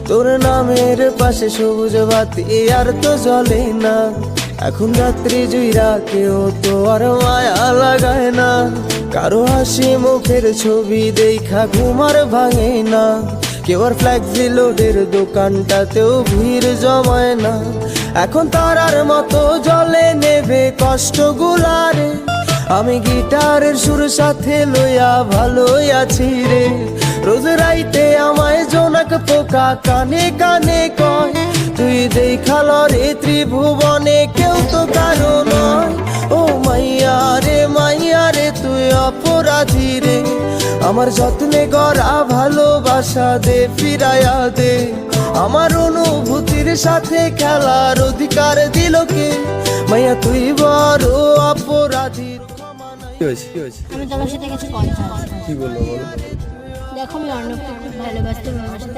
তোর নামের পাশে সবুজ বাতি আর তো জ্বলে না। এখন রাত্রি জুইরা কেউ তো আর মায়া লাগায় না। কারো হাসি মুখের ছবি দেখা ঘুমার ভাঙে না। কেউ আর ফ্ল্যাক্সি লোডের দোকানটাতেও ভিড় জমায় না। এখন তারার মতো জলে নেবে কষ্ট গুলারে। আমি গিটারের সুর সাথে লইয়া ভালোই আছি রে। রোজ রাইতে আমায় জোনাক পোকা কানে কানে কয়, তুই দেখাল রে ত্রিভুবনে কেউ তো কারো নয়। ও মাইয়া রে তুই অপরাধী রে। আমার যত্নে গড়া ভালোবাসা দে ফিরাইয়া দে। আমার অনুভূতির সাথে খেলার অধিকার দিল কে? মাইয়া তুই বড় অপরাধী। আমি তোমার সাথে কিছু কথা আছে। কি বললো বলো? দেখো আমি অর্ণবকে খুব ভালোবাসতাম, আমার সাথে